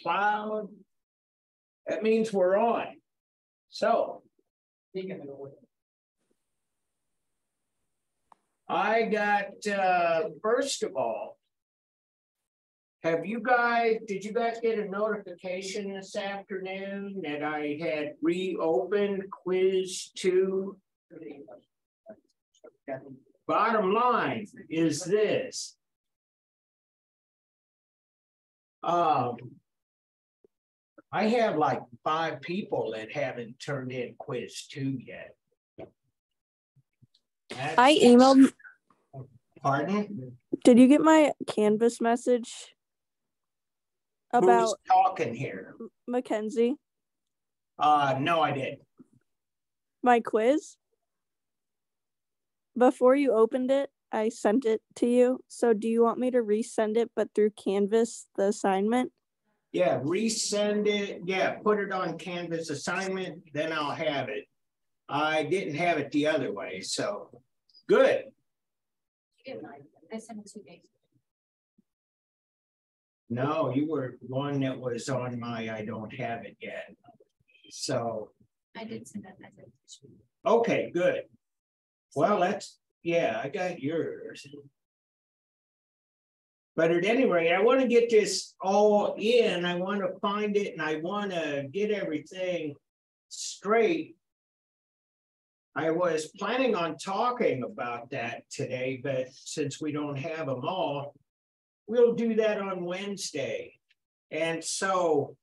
Cloud. That means we're on. So I got, first of all, did you guys get a notification this afternoon that I had reopened quiz 2? Bottom line is this. I have like 5 people that haven't turned in quiz 2 yet. I emailed. Pardon? Did you get my Canvas message about who's talking here? Mackenzie? No, I didn't. My quiz? Before you opened it, I sent it to you. So do you want me to resend it, but through Canvas, the assignment? Yeah, resend it. Yeah, put it on Canvas assignment, then I'll have it. I didn't have it the other way, so good. I sent it 2 days. No, you were one that was on my I don't have it yet. So I did send that message. okay, good. Well, yeah, I got yours. But at any rate, I want to get this all in. I want to find it and I want to get everything straight. I was planning on talking about that today, but since we don't have them all, we'll do that on Wednesday. And so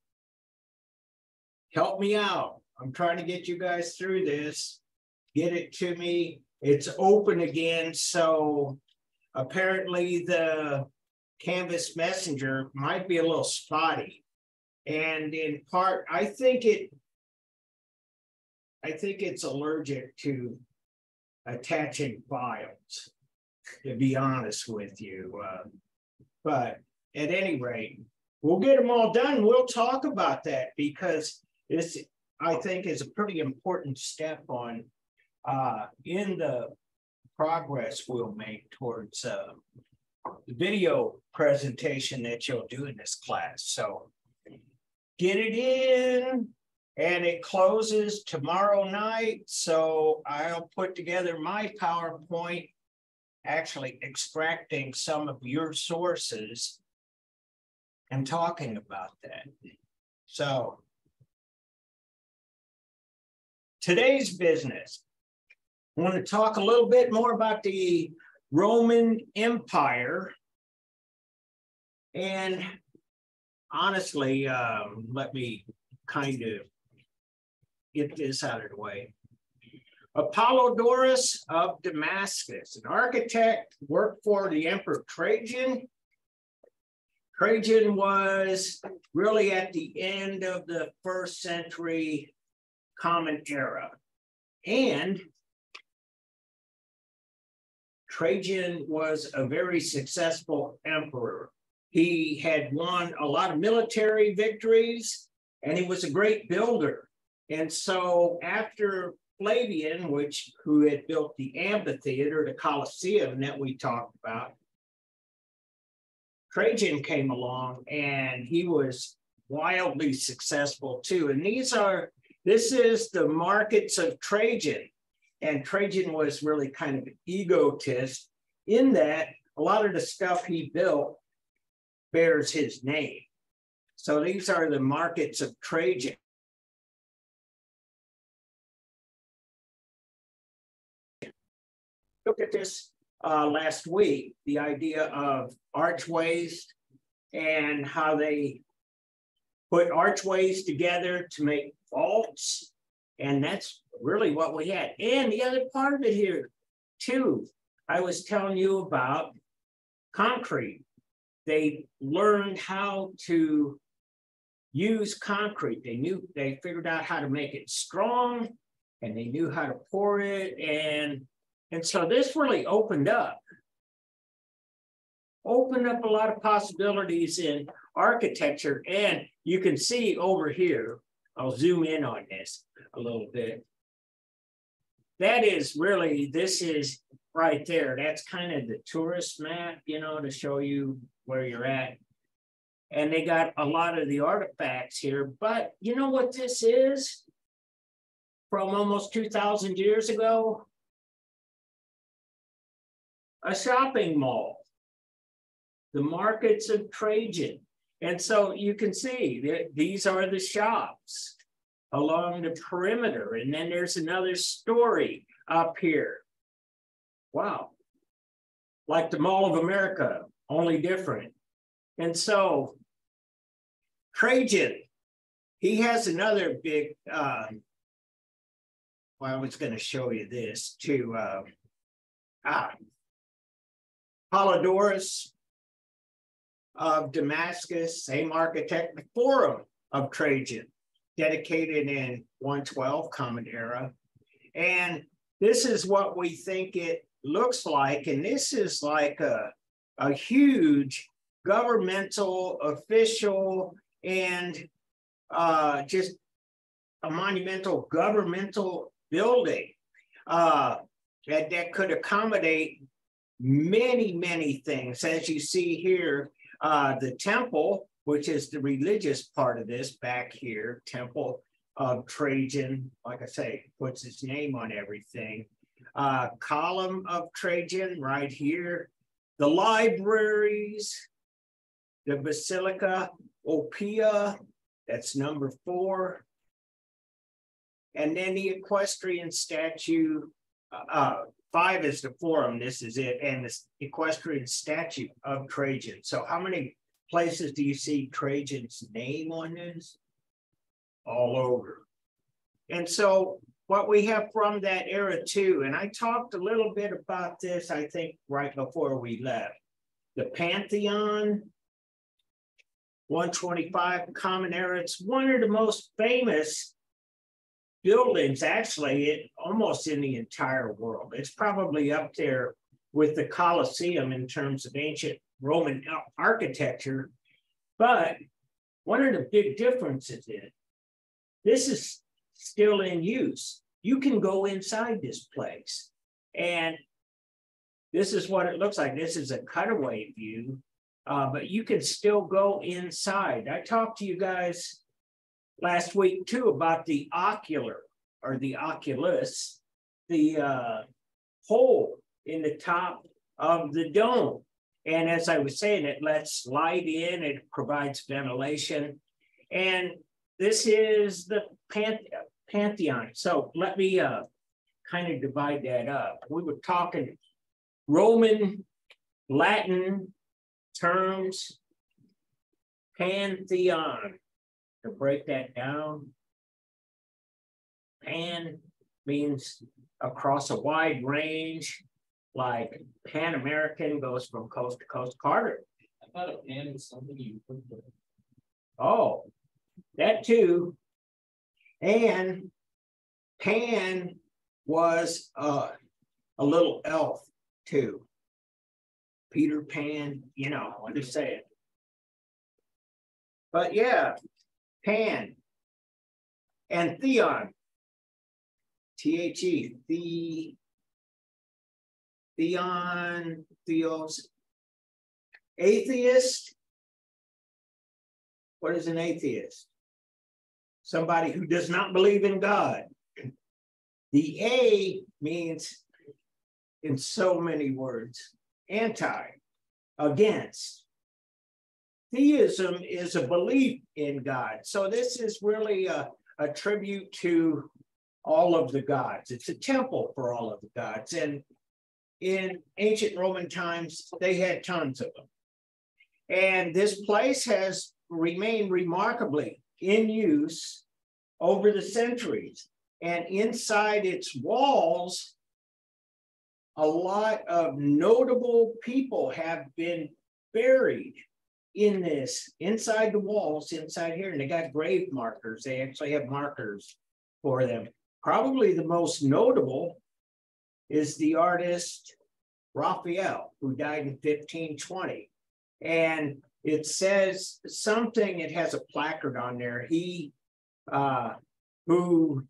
help me out. I'm trying to get you guys through this. Get it to me. It's open again. So apparently the Canvas Messenger might be a little spotty. And in part, I think it's allergic to attaching files, to be honest with you. But at any rate, we'll get them all done. We'll talk about that because this, I think, is a pretty important step on in the progress we'll make towards the video presentation that you'll do in this class. So get it in, and it closes tomorrow night. So I'll put together my PowerPoint, actually extracting some of your sources and talking about that. So today's business, I want to talk a little bit more about the Roman Empire. And honestly, let me kind of get this out of the way. Apollodorus of Damascus, an architect, worked for the Emperor Trajan. Trajan was really at the end of the 1st century Common Era. And Trajan was a very successful emperor. He had won a lot of military victories, and he was a great builder. And so after Flavian, who had built the amphitheater, the Colosseum that we talked about, Trajan came along and he was wildly successful too. And this is the markets of Trajan. And Trajan was really kind of an egotist in that a lot of the stuff he built bears his name. So these are the markets of Trajan. Look at this last week, the idea of archways and how they put archways together to make vaults. And that's really what we had. And the other part of it here, too, I was telling you about concrete. They learned how to use concrete. They figured out how to make it strong, and they knew how to pour it. And so this really opened up a lot of possibilities in architecture. And you can see over here, I'll zoom in on this a little bit. That is really, this is right there. That's kind of the tourist map, to show you where you're at. And they got a lot of the artifacts here. But you know what this is? From almost 2,000 years ago? A shopping mall. The markets of Trajan. And so you can see that these are the shops along the perimeter. And then there's another story up here. Wow. Like the Mall of America, only different. And so Trajan, he has another big, well, I was going to show you this too. Polydorus of Damascus, same architect, the Forum of Trajan, dedicated in 112 Common Era. And this is what we think it looks like. And this is like a huge governmental, official, and just a monumental governmental building that could accommodate many, many things. As you see here, the temple, which is the religious part of this back here, Temple of Trajan, like I say, puts his name on everything. Column of Trajan right here. The libraries, the Basilica Opia, that's number 4. And then the equestrian statue, 5 is the Forum, this is it, and the equestrian statue of Trajan. So how many places do you see Trajan's name on this? All over. And so what we have from that era too, and I talked a little bit about this, I think, right before we left. The Pantheon, 125 Common Era, it's one of the most famous buildings, actually, almost in the entire world. It's probably up there with the Colosseum in terms of ancient Roman architecture. But one of the big differences is this is still in use. You can go inside this place. And this is what it looks like. This is a cutaway view, but you can still go inside. I talked to you guys last week too about the ocular or the oculus, the hole in the top of the dome. And as I was saying, it lets light in, it provides ventilation. And this is the Pantheon. So let me kind of divide that up. We were talking Roman, Latin terms, Pantheon. To break that down, pan means across a wide range, like Pan American goes from coast to coast. Carter. I thought a pan was something you put there. Oh, that too. And Pan was a little elf too. Peter Pan, you know what to say it. But yeah. Pan and Theon, T-H-E, Theon, Theos. Atheist, what is an atheist? Somebody who does not believe in God. The A means, in so many words, anti, against. Theism is a belief in God. So this is really a tribute to all of the gods. It's a temple for all of the gods. And in ancient Roman times, they had tons of them. And this place has remained remarkably in use over the centuries. And inside its walls, a lot of notable people have been buried in this, inside the walls, inside here, and they got grave markers. They actually have markers for them. Probably the most notable is the artist Raphael, who died in 1520. And it says something, it has a placard on there. He who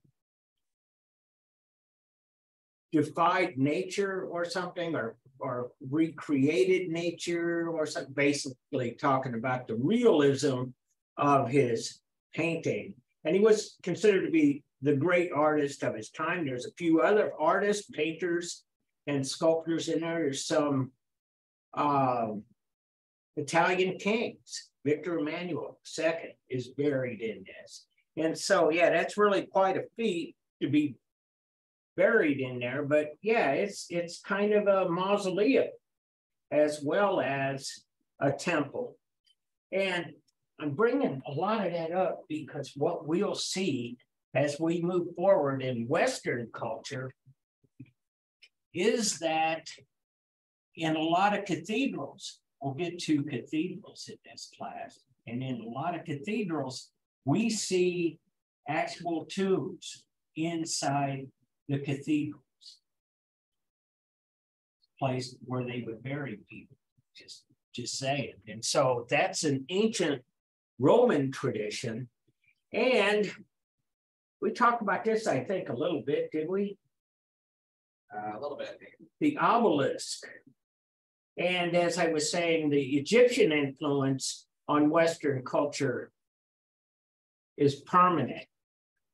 defied nature or something, or or recreated nature or something, basically talking about the realism of his painting. And he was considered to be the great artist of his time. There's a few other artists, painters, and sculptors in there. There's some Italian kings. Victor Emmanuel II is buried in this. And so, yeah, that's really quite a feat to be buried in there. But yeah, it's kind of a mausoleum as well as a temple. And I'm bringing a lot of that up because what we'll see as we move forward in Western culture is that in a lot of cathedrals, we'll get to cathedrals in this class, and in a lot of cathedrals, we see actual tombs inside the cathedrals, place where they would bury people, just saying. And so that's an ancient Roman tradition. And we talked about this, I think, a little bit, did we? A little bit, I think. The obelisk. And as I was saying, the Egyptian influence on Western culture is permanent.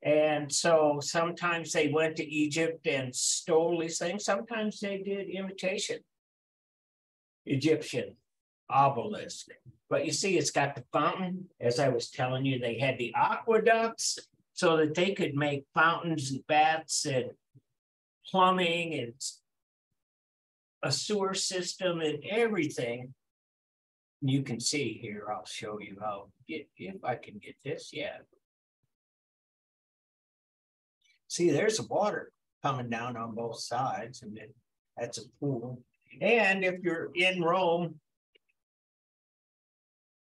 And so sometimes they went to Egypt and stole these things. Sometimes they did imitation Egyptian obelisk. But you see, it's got the fountain. As I was telling you, they had the aqueducts so that they could make fountains and baths and plumbing and a sewer system and everything. You can see here, I'll show you how, if I can get this, yeah. See, there's the water coming down on both sides, and then that's a pool. And if you're in Rome,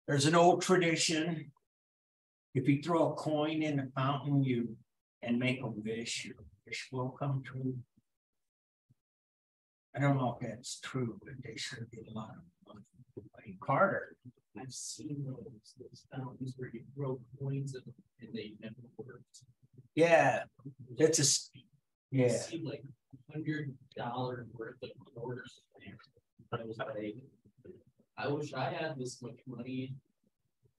there's an old tradition. If you throw a coin in the fountain, and make a wish, your wish will come true. I don't know if that's true, but they sure get a lot of money. Carter. I've seen those fountains where you throw coins and they never worked. Yeah, it's a, yeah. It seemed like $100 worth of quarters. I was like, I wish I had this much money.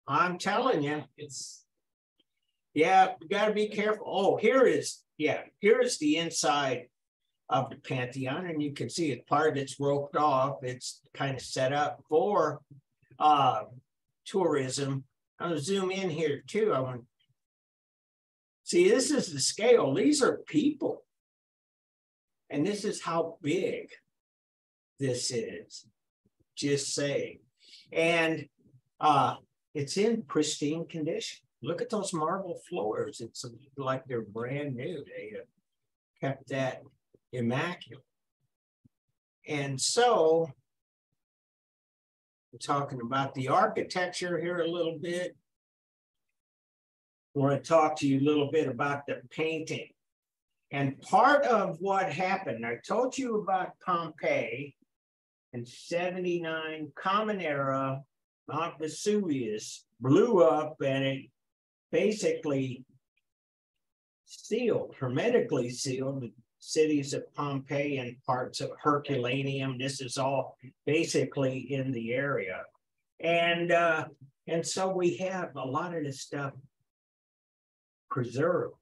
I'm telling you. It's, yeah, you got to be careful. Oh, here is the inside of the Pantheon, and you can see it, part of it's roped off. It's kind of set up for tourism. I'm gonna zoom in here too. I want see, this is the scale. These are people, and this is how big this is. Just saying. And it's in pristine condition. Look at those marble floors. It's like they're brand new. They kept that immaculate. And so we're talking about the architecture here a little bit. I want to talk to you a little bit about the painting. And part of what happened, I told you about Pompeii in 79, Common Era, Mount Vesuvius blew up, and it basically sealed, hermetically sealed the cities of Pompeii and parts of Herculaneum. This is all basically in the area. And so we have a lot of this stuff preserved.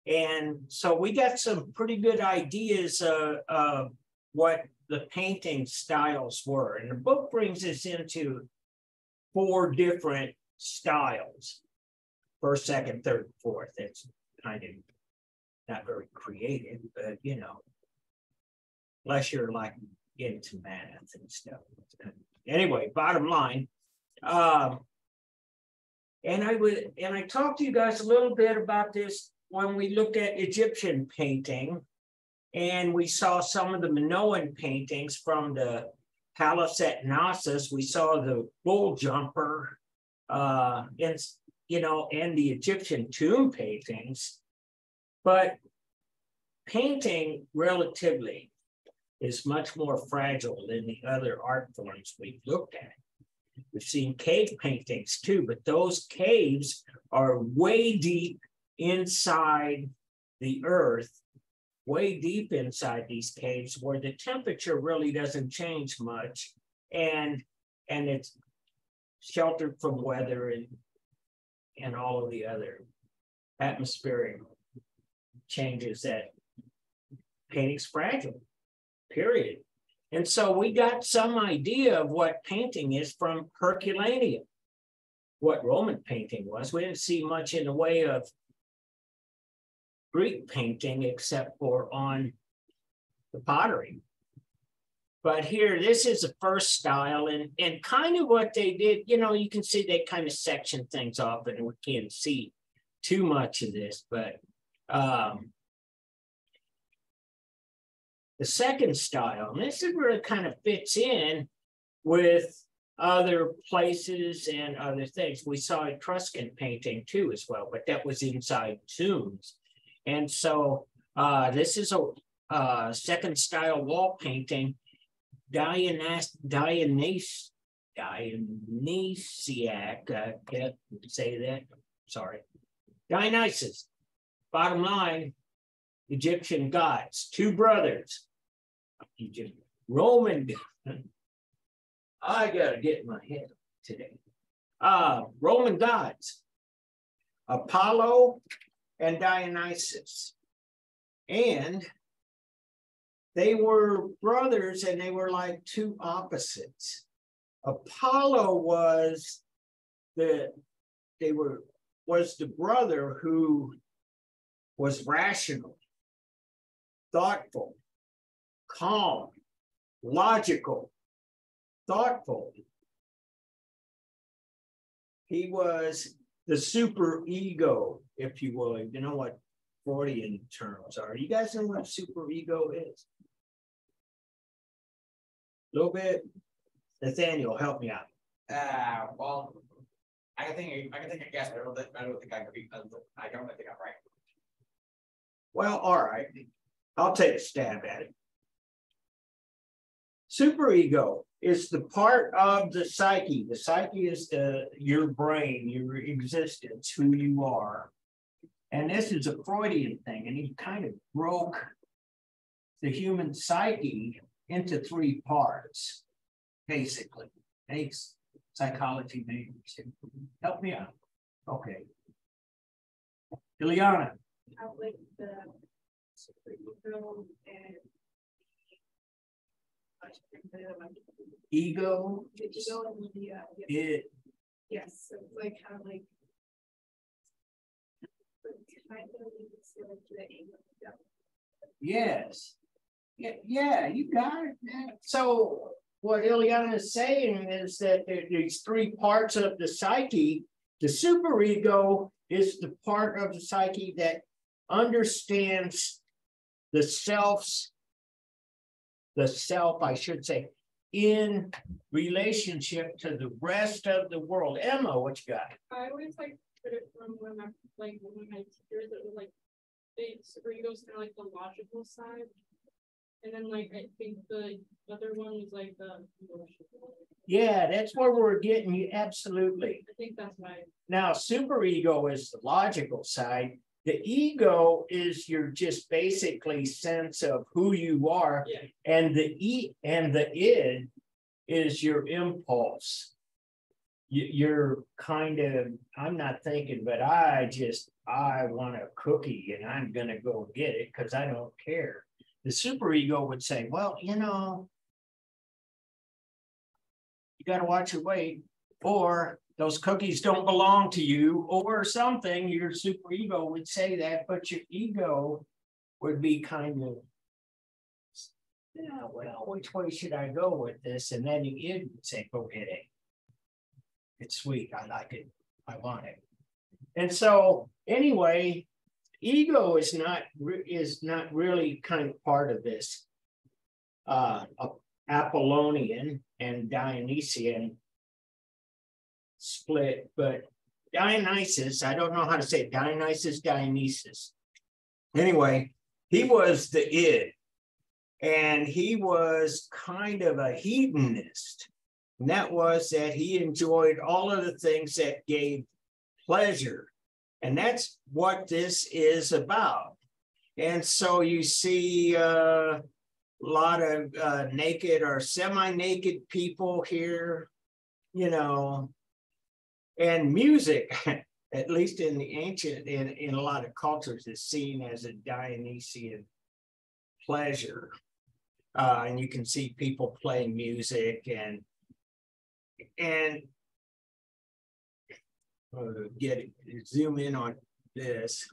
And so we got some pretty good ideas of what the painting styles were. And the book brings us into 4 different styles. First, second, third, fourth. It's kind of not very creative, but you know, unless you're like into math and stuff. Anyway, bottom line. And I talked to you guys a little bit about this when we looked at Egyptian painting, and we saw some of the Minoan paintings from the Palace at Knossos. We saw the bull jumper, and the Egyptian tomb paintings. But painting relatively is much more fragile than the other art forms we've looked at. We've seen cave paintings too, but those caves are way deep inside the earth, way deep inside these caves where the temperature really doesn't change much, and it's sheltered from weather and all of the other atmospheric changes that painting's fragile, period. And so we got some idea of what painting is from Herculaneum, what Roman painting was. We didn't see much in the way of Greek painting except for on the pottery. But here, this is the first style, and kind of what they did, you know, you can see they kind of section things off, and we can't see too much of this, but the second style, and this is where it kind of fits in with other places and other things. We saw Etruscan painting too as well, but that was inside tombs. And so this is a second style wall painting. Dionysiac, can't say that, sorry. Dionysus, bottom line, Egyptian gods, two brothers. Roman, I gotta get my head today. Roman gods, Apollo and Dionysus. And they were brothers, and they were like two opposites. Apollo was the brother who was rational, thoughtful, calm, logical, thoughtful. He was the super ego, if you will. You know what Freudian terms are. You guys know what super ego is? A little bit. Nathaniel, help me out. Well, I can think I guess, but I don't think I could be. I don't think I'm right. Well, all right. I'll take a stab at it. Superego is the part of the psyche. The psyche is your brain, your existence, who you are. And this is a Freudian thing, and he kind of broke the human psyche into three parts, basically. Thanks, psychology majors. Help me out. Okay. Ileana. Like the and ego. The ego and the it. Yes, so it's like how like yes. Yeah, you got it. So what Ileana is saying is that there's three parts of the psyche. The superego is the part of the psyche that understands the self, I should say, in relationship to the rest of the world. Emma, what you got? I always like put it from one of my teachers that was like the superego is kind of like the logical side. And then like I think the other one was like the emotional. Yeah, that's where we're getting you. Absolutely. I think that's right. Now, superego is the logical side. The ego is your just basically sense of who you are, yeah. And the id is your impulse. You're kind of, I'm not thinking, but I want a cookie and I'm gonna go get it because I don't care. The superego would say, well, you know, you got to watch your weight, or those cookies don't belong to you, or something. Your superego would say that, but your ego would be kind of, yeah, well, which way should I go with this? And then your id would say, go get it. It's sweet. I like it. I want it. And so anyway, ego is not really kind of part of this Apollonian and Dionysian split, but Dionysus, I don't know how to say it, Dionysus. Anyway, he was the id, and he was kind of a hedonist. And that was that he enjoyed all of the things that gave pleasure. And that's what this is about. And so you see a lot of naked or semi-naked people here, you know, and music, at least in the ancient, in a lot of cultures, is seen as a Dionysian pleasure. And you can see people playing music and zoom in on this.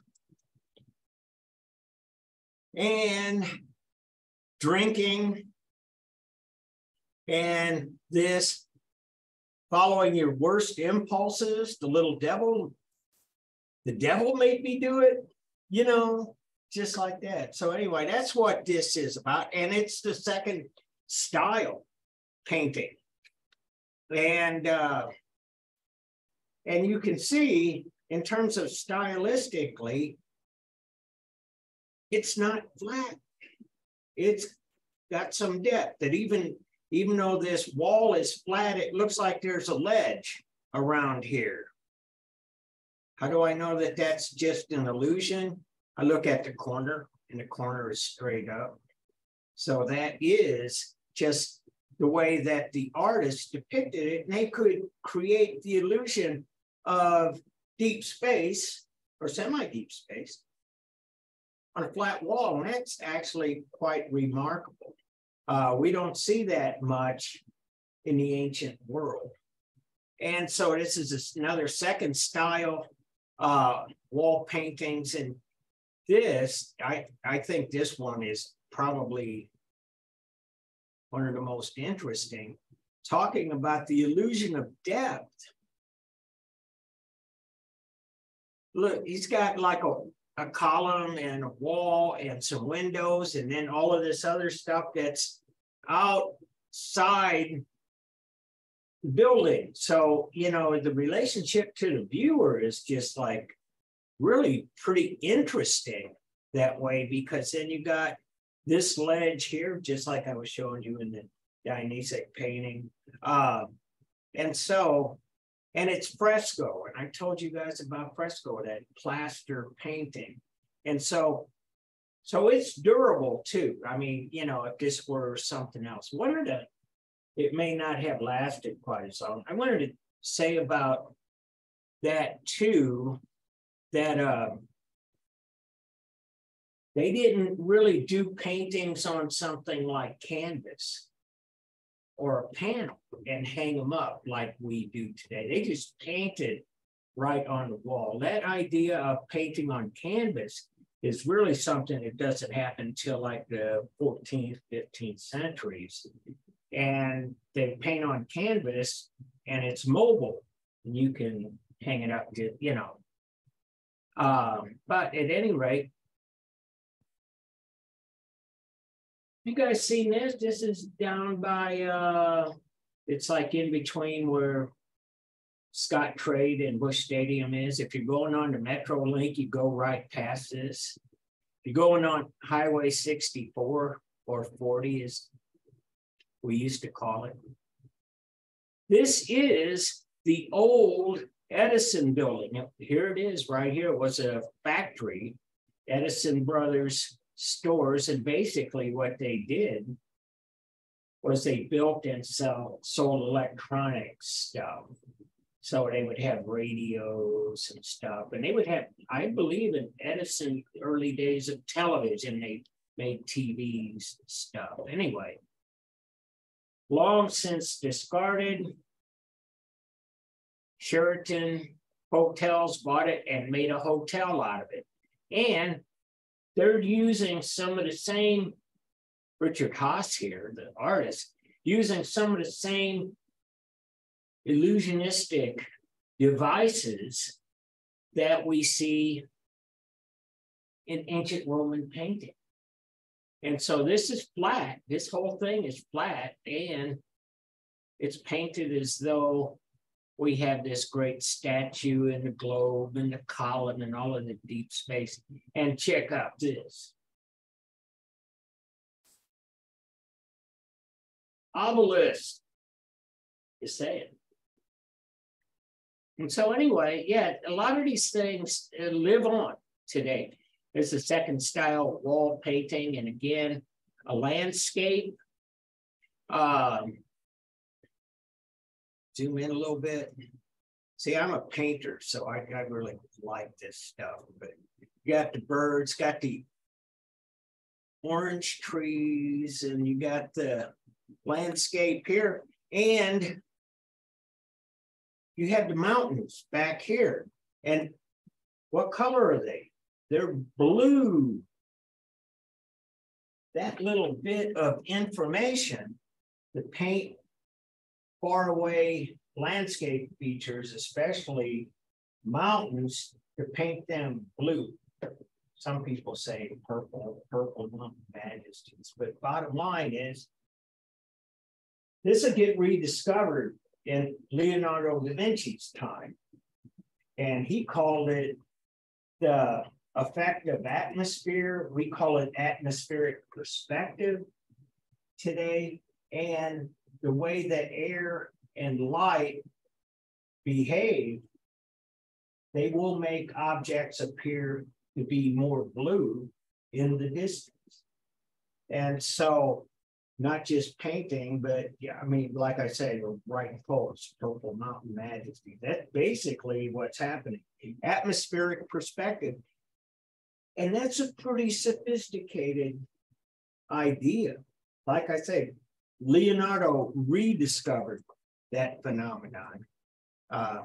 And drinking and this following your worst impulses, the little devil, the devil made me do it, you know, just like that. So anyway, that's what this is about. And it's the second style painting. And you can see in terms of stylistically, it's not flat. It's got some depth that even though this wall is flat, it looks like there's a ledge around here. How do I know that that's just an illusion? I look at the corner and the corner is straight up. So that is just the way that the artist depicted it. And they could create the illusion of deep space or semi-deep space on a flat wall, and that's actually quite remarkable. We don't see that much in the ancient world. And so this is another second style wall paintings. And this, I think this one is probably one of the most interesting, talking about the illusion of depth. Look, he's got like a column and a wall and some windows, and then all of this other stuff that's outside the building. So, you know, the relationship to the viewer is just like really pretty interesting that way, because then you got this ledge here, just like I was showing you in the Dionysic painting. And it's fresco. And I told you guys about fresco, that plaster painting. And so it's durable too. I mean, you know, if this were something else, it may not have lasted quite as long. I wanted to say about that too, that they didn't really do paintings on something like canvas or a panel and hang them up like we do today. They just painted right on the wall. That idea of painting on canvas is really something that doesn't happen until like the 14th, 15th centuries. And they paint on canvas and it's mobile and you can hang it up to, you know. But at any rate, you guys seen this? This is down by, it's like in between where Scott Trade and Bush Stadium is. If you're going on the Metrolink, you go right past this. If you're going on Highway 64 or 40, as we used to call it. This is the old Edison building. Here it is right here. It was a factory, Edison Brothers stores, and basically what they did was they built and sold electronics stuff. So they would have radios and stuff, and they would have, I believe in Edison early days of television, they made TVs and stuff. Anyway, long since discarded, Sheraton Hotels bought it and made a hotel out of it. And they're using some of the same, Richard Haas here, the artist, using some of the same illusionistic devices that we see in ancient Roman painting. And so this is flat. This whole thing is flat, and it's painted as though we have this great statue and the globe and the column and all of the deep space. And check out this. Obelisk is saying. And so anyway, yeah, a lot of these things live on today. It's a second style wall painting, and again, a landscape. Zoom in a little bit. See, I'm a painter, so I really like this stuff. But you got the birds, got the orange trees, and you got the landscape here, and you have the mountains back here. And what color are they? They're blue. That little bit of information to paint faraway landscape features, especially mountains, to paint them blue. Some people say purple mountain majesties, but bottom line is, this will get rediscovered in Leonardo da Vinci's time. And he called it the effect of atmosphere. We call it atmospheric perspective today. And the way that air and light behave, they will make objects appear to be more blue in the distance. And so, not just painting, but yeah, I mean, like I say, we're writing poets, Purple Mountain Majesty. That's basically what's happening. Atmospheric perspective. And that's a pretty sophisticated idea. Like I say, Leonardo rediscovered that phenomenon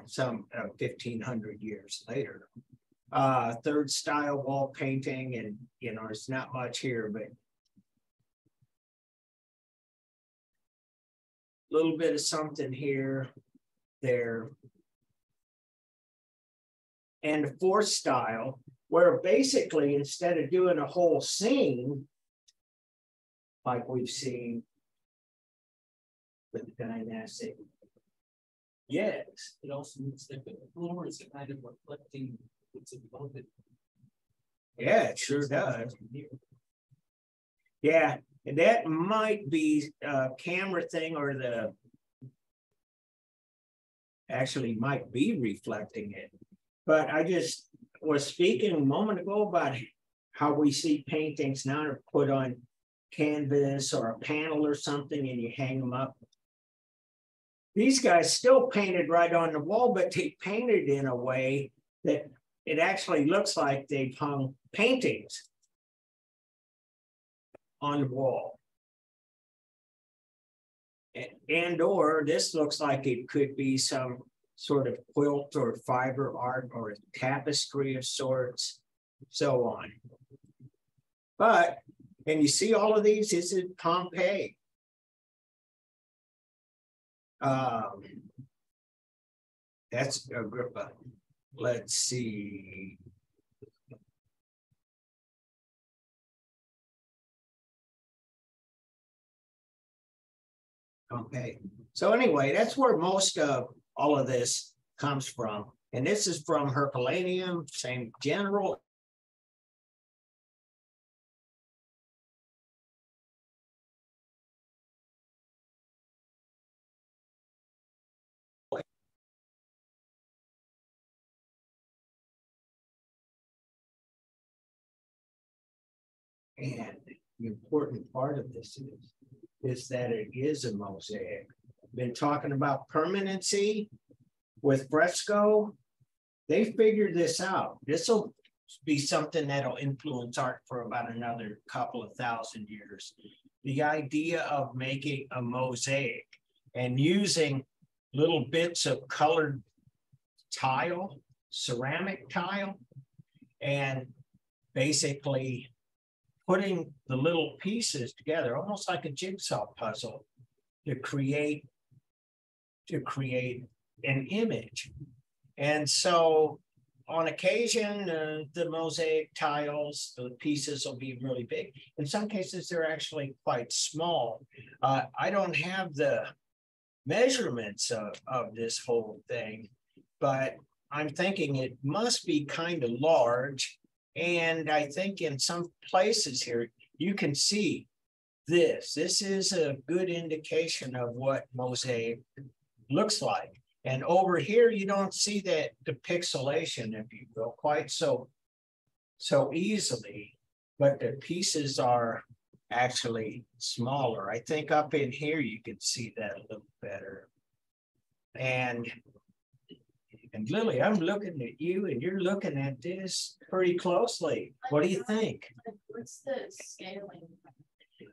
some 1,500 years later. Third style wall painting, and you know, it's not much here, but a little bit of something here, there. And the fourth style, where basically instead of doing a whole scene, like we've seen with the dynastic, yes. It also looks like the floor is kind of reflecting what's above it. Yeah, it sure does. Yeah, and that might be a camera thing, or the actually might be reflecting it. But I just was speaking a moment ago about how we see paintings now are put on canvas or a panel or something, and you hang them up. These guys still painted right on the wall, but they painted in a way that it actually looks like they've hung paintings on the wall. And or this looks like it could be some sort of quilt or fiber art or a tapestry of sorts, so on. But, and you see all of these, this is Pompeii. That's Agrippa. Let's see. Okay. So anyway, that's where most of all of this comes from. And this is from Herculaneum, same general. And the important part of this is that it is a mosaic. Been talking about permanency with fresco. They figured this out. This will be something that'll influence art for about another couple of thousand years. The idea of making a mosaic and using little bits of colored tile, ceramic tile, and basically putting the little pieces together, almost like a jigsaw puzzle, to create an image. And so on occasion, the mosaic tiles, the pieces will be really big. In some cases, they're actually quite small. I don't have the measurements of this whole thing, but I'm thinking it must be kind of large. And I think in some places here, you can see this. This is a good indication of what mosaic looks like. And over here, you don't see that the pixelation, if you will, quite so so easily, but the pieces are actually smaller. I think up in here you can see that a little better. And Lily, I'm looking at you and you're looking at this pretty closely. What do you think? What's the scaling?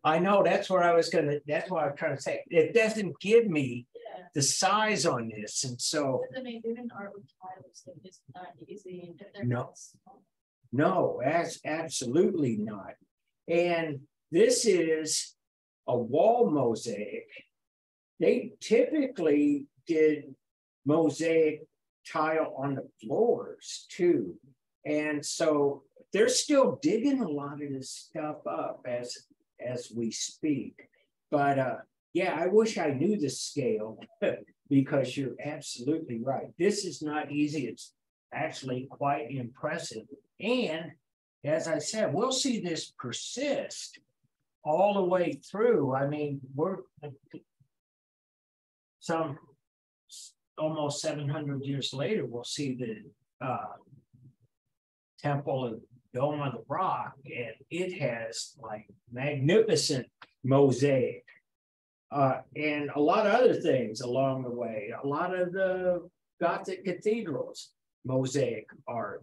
I know that's where I was gonna, that's what I'm trying to say. It doesn't give me Yeah. the size on this. And so, I mean, even art with tiles, like, it's not easy. If they're No. not small. no, that's absolutely not. And this is a wall mosaic. They typically did mosaic tile on the floors too. And so they're still digging a lot of this stuff up as we speak. But yeah, I wish I knew the scale because you're absolutely right. This is not easy. It's actually quite impressive. And as I said, we'll see this persist all the way through. I mean, we're some almost 700 years later, we'll see the Temple of Dome of the Rock, and it has like magnificent mosaic and a lot of other things along the way. A lot of the Gothic cathedrals, mosaic art.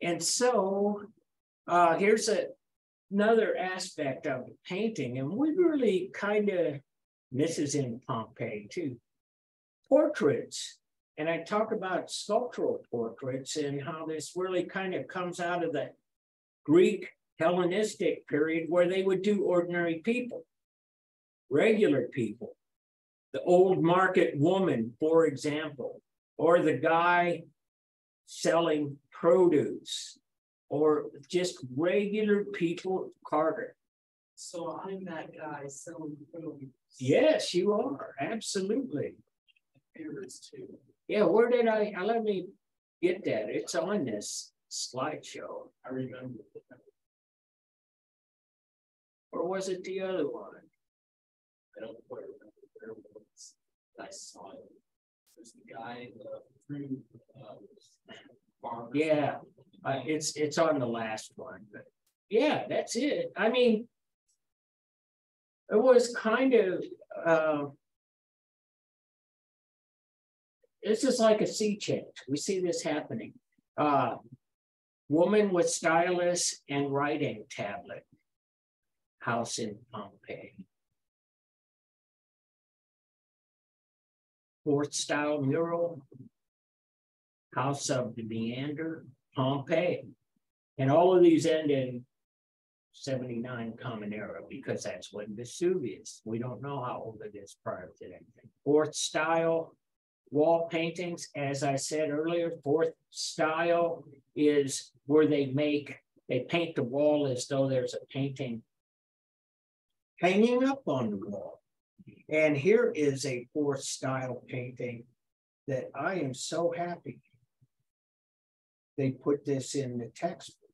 And so here's another aspect of the painting, and we really kind of, this is in Pompeii too, portraits. And I talk about sculptural portraits and how this really kind of comes out of the Greek Hellenistic period where they would do ordinary people, regular people, the old market woman, for example, or the guy selling produce, or just regular people, Carter. So I'm that guy selling produce. Yes, you are, absolutely. Favorites too. Yeah, where did let me get that. It's on this slideshow. I remember. Or was it the other one? I don't quite remember where it was. I saw it. There's the guy in the fruit farm. Yeah, it's on the last one, but yeah, that's it. I mean, it was kind of this is like a sea change. We see this happening. Woman with stylus and writing tablet. House in Pompeii. Fourth style mural. House of the Meander, Pompeii. And all of these end in 79 Common Era because that's when Vesuvius. We don't know how old it is prior to that. Fourth style wall paintings, as I said earlier, fourth style is where they paint the wall as though there's a painting hanging up on the wall. And here is a fourth style painting that I am so happy they put this in the textbook.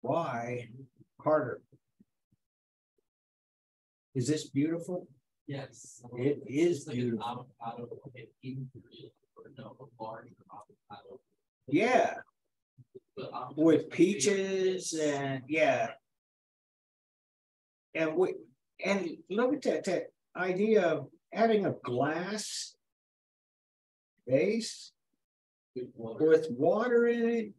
Why, Carter? Is this beautiful? Yes. It is like beautiful. An avocado in or no, a large avocado. Yeah, But avocado with peaches and yeah. And look at that idea of having a glass vase with water in it.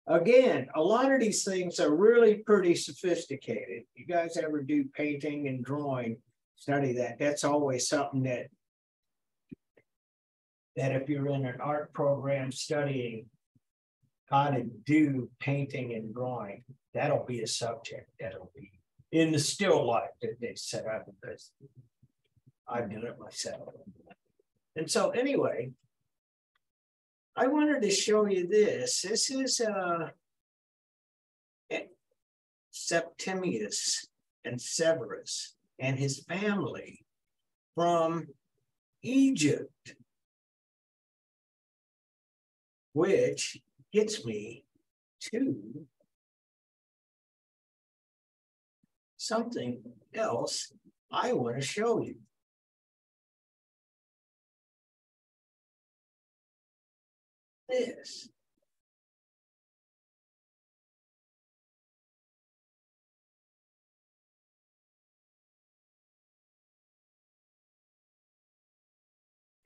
Again, a lot of these things are really pretty sophisticated. You guys ever do painting and drawing, study that. That's always something that if you're in an art program studying how to do painting and drawing, that'll be a subject that'll be in the still life that they set up, because I've done it myself. And so anyway, I wanted to show you this. This is Septimius and Severus and his family from Egypt, which gets me to something else I want to show you. this?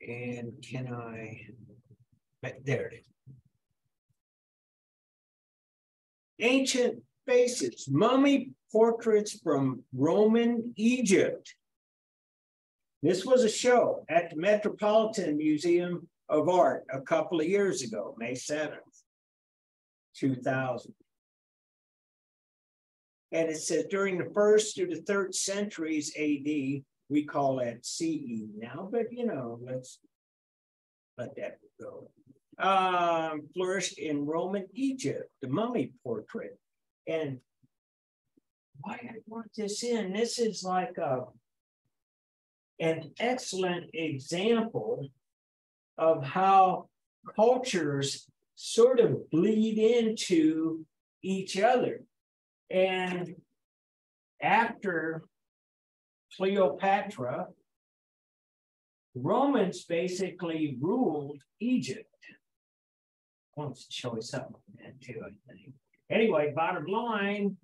And can I, there it is. Ancient faces, mummy portraits from Roman Egypt. This was a show at the Metropolitan Museum of Art a couple of years ago, May 7th, 2000. And it says during the 1st through the 3rd centuries AD, we call that CE now, but you know, let's let that go. Flourished in Roman Egypt, the mummy portrait. And why I brought this in, this is like an excellent example of how cultures sort of bleed into each other. And after Cleopatra, Romans basically ruled Egypt. I want to show you something too, I think. Anyway, bottom line,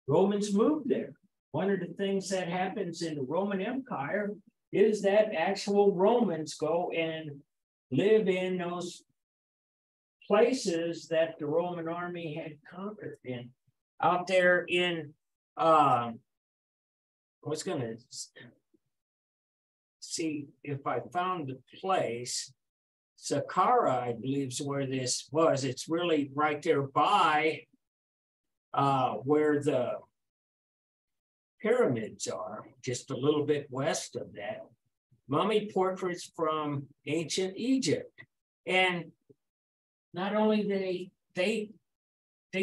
Romans moved there. One of the things that happens in the Roman Empire is that actual Romans go and live in those places that the Roman army had conquered in. Out there in, I was gonna see if I found the place. Saqqara, I believe, is where this was. It's really right there by where the pyramids are, just a little bit west of that. Mummy portraits from ancient Egypt. And not only they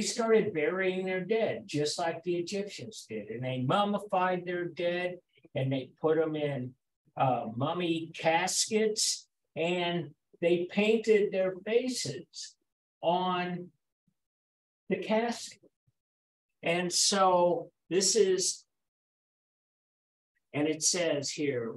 started burying their dead, just like the Egyptians did. And they mummified their dead and they put them in mummy caskets, and they painted their faces on the casket. And so this is, and it says here,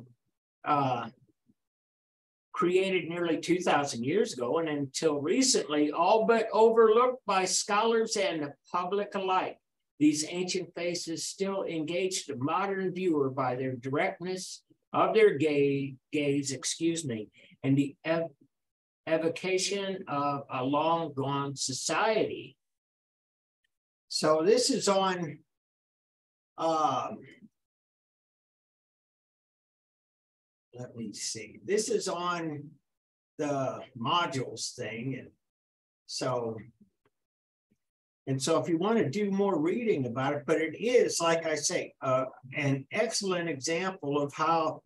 created nearly 2,000 years ago and until recently, all but overlooked by scholars and the public alike. These ancient faces still engage the modern viewer by their directness of their gaze, and the evocation of a long gone society. So this is on let me see. This is on the modules thing. And so if you want to do more reading about it, but it is, like I say, an excellent example of how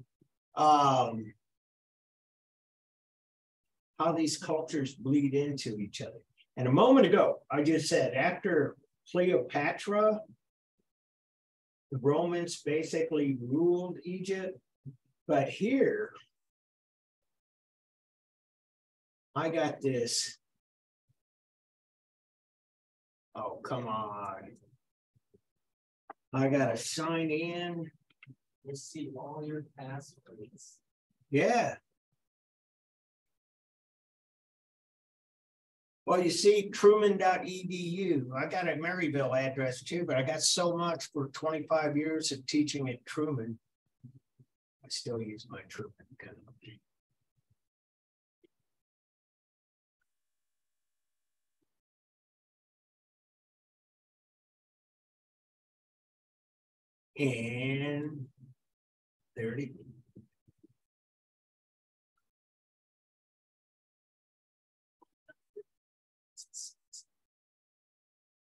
these cultures bleed into each other. And a moment ago, I just said after Cleopatra, the Romans basically ruled Egypt. But here, I got this. Oh, come on. I got to sign in. Let's see all your passwords. Yeah. Well, you see, Truman.edu. I got a Maryville address too, but I got so much for 25 years of teaching at Truman. I still use my Truman account. And there it is.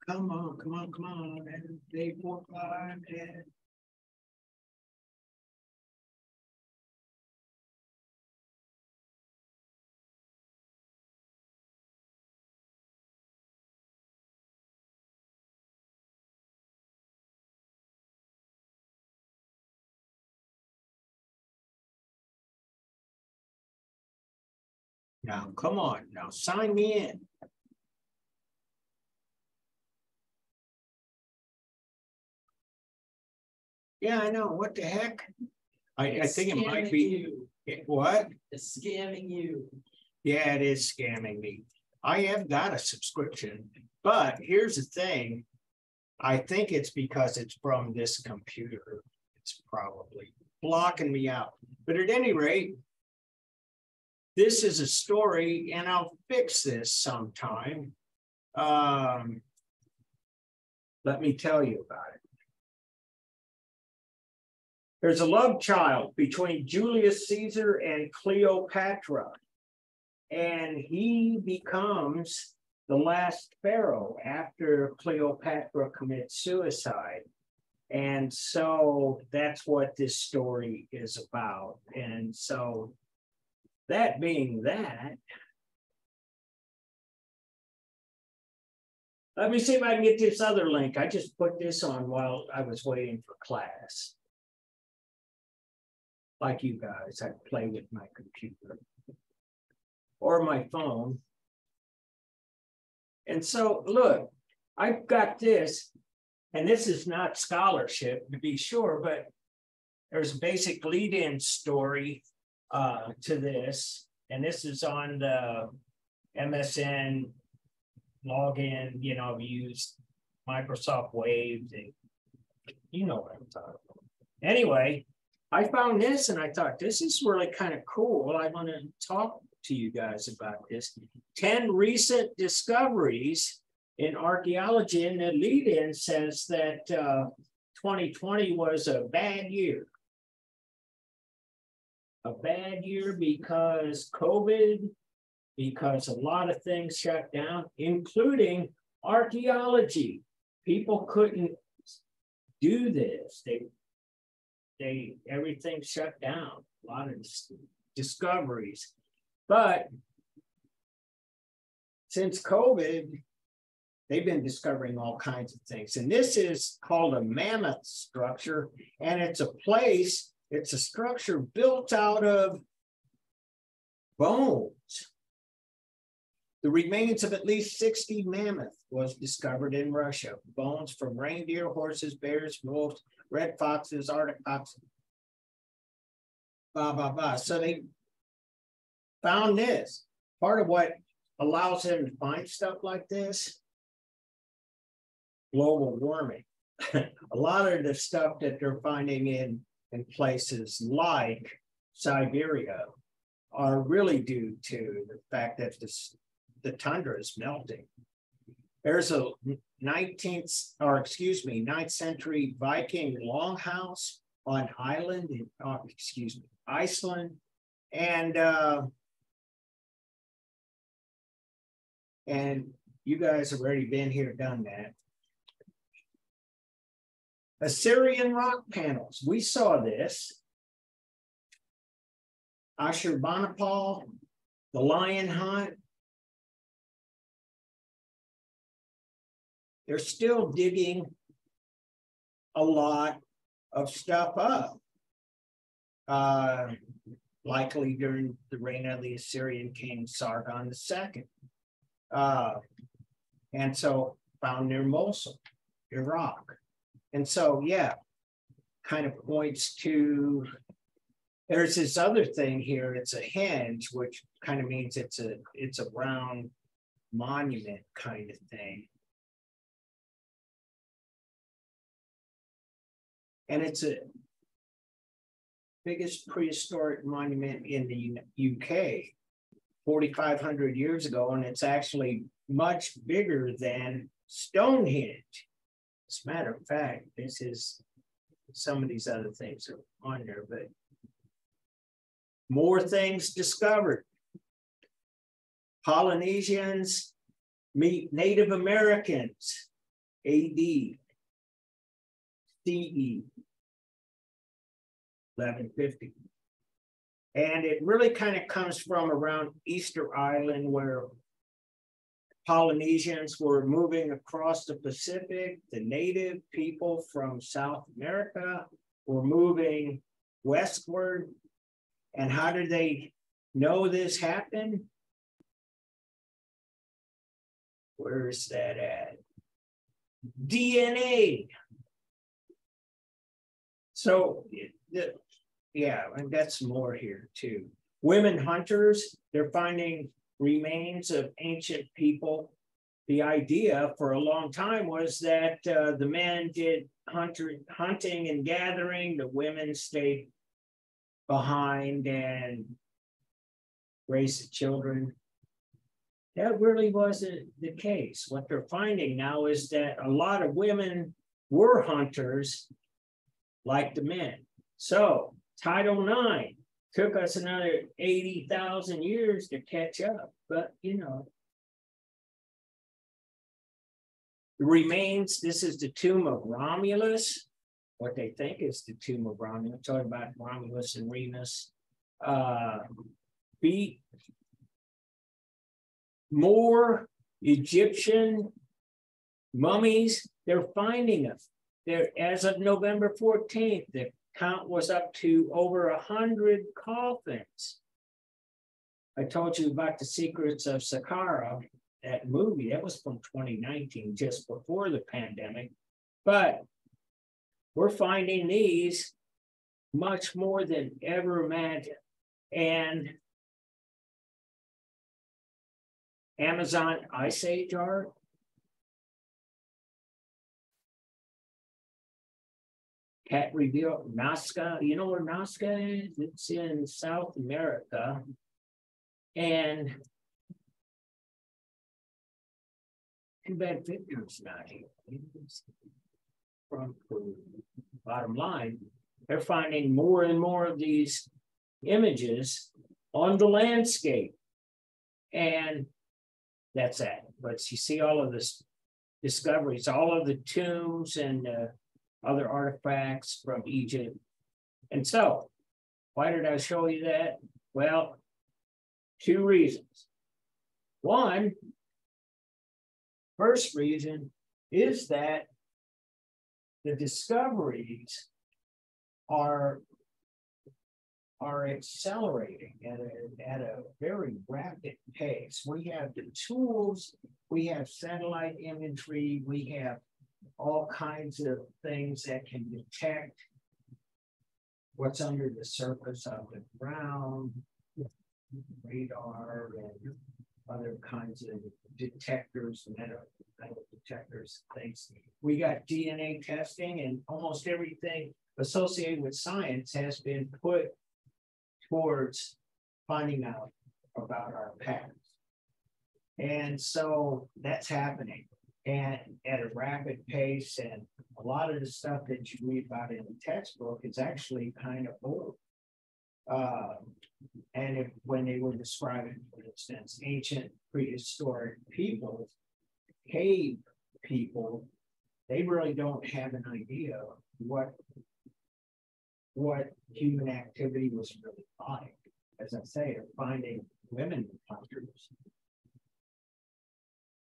Come on, come on, come on. Day 4, 5, and now, come on, now sign me in. Yeah, I know. What the heck? I think it might be. What? It's scamming you. Yeah, it is scamming me. I have got a subscription, but here's the thing. I think it's because it's from this computer. It's probably blocking me out. But at any rate, this is a story, and I'll fix this sometime. Let me tell you about it. There's a love child between Julius Caesar and Cleopatra, and he becomes the last pharaoh after Cleopatra commits suicide. And so that's what this story is about. And so that being that, let me see if I can get this other link. I just put this on while I was waiting for class. Like you guys, I play with my computer or my phone. And so look, I've got this, and this is not scholarship to be sure, but there's a basic lead-in story to this. And this is on the MSN login, you know, used Microsoft Wave. You know what I'm talking about. Anyway, I found this and I thought, this is really kind of cool. I want to talk to you guys about this. 10 recent discoveries in archaeology, and the lead-in says that 2020 was a bad year. A bad year because COVID, because a lot of things shut down, including archaeology. People couldn't do this. Everything shut down, a lot of discoveries. But since COVID, they've been discovering all kinds of things. And this is called a mammoth structure. And it's a place, it's a structure built out of bones. The remains of at least 60 mammoth was discovered in Russia. Bones from reindeer, horses, bears, wolves, red foxes, Arctic foxes, blah, blah, blah. So they found this. Part of what allows them to find stuff like this, global warming. A lot of the stuff that they're finding in places like Siberia are really due to the fact that the tundra is melting. There's a 9th century Viking longhouse on Iceland. And you guys have already been here, done that. Assyrian rock panels. We saw this. Ashurbanipal, the lion hunt. They're still digging a lot of stuff up. Likely during the reign of the Assyrian king Sargon II. And so found near Mosul, Iraq. And so, yeah, kind of points to, there's this other thing here. It's a henge, which kind of means it's a round monument kind of thing. And it's a biggest prehistoric monument in the UK, 4,500 years ago, and it's actually much bigger than Stonehenge. As a matter of fact, this is, some of these other things are on there, but more things discovered. Polynesians meet Native Americans, AD, CE, 1150. And it really kind of comes from around Easter Island, where Polynesians were moving across the Pacific. The native people from South America were moving westward. And how did they know this happened? Where is that at? DNA. So, yeah, and that's more here too. women hunters, they're finding remains of ancient people. The idea for a long time was that the men did hunting and gathering, the women stayed behind and raised the children. That really wasn't the case. What they're finding now is that a lot of women were hunters like the men. So Title IX took us another 80,000 years to catch up, but you know. The remains, this is the tomb of Romulus, what they think is the tomb of Romulus. Talking about Romulus and Remus. Feet, more Egyptian mummies, they're finding them. There, as of November 14th, the count was up to over 100 coffins. I told you about the Secrets of Saqqara, that movie. That was from 2019, just before the pandemic. But we're finding these much more than ever imagined. And Amazon Ice Age art. Cat reveal Nazca. You know where Nazca is? It's in South America. And too bad Victor's not here. From bottom line, they're finding more and more of these images on the landscape. And that's that. But you see all of this discoveries, all of the tombs and other artifacts from Egypt. And so, why did I show you that? Well, two reasons. One, first reason is that the discoveries are accelerating at a very rapid pace. We have the tools, we have satellite imagery, we have all kinds of things that can detect what's under the surface of the ground, radar and other kinds of detectors, metal detectors, things. We got DNA testing, and almost everything associated with science has been put towards finding out about our past. And so that's happening, and at a rapid pace, and a lot of the stuff that you read about in the textbook is actually kind of old. And when they were describing, for instance, ancient prehistoric peoples, cave people, they really don't have an idea of what human activity was really like. As I say, they're finding women hunters.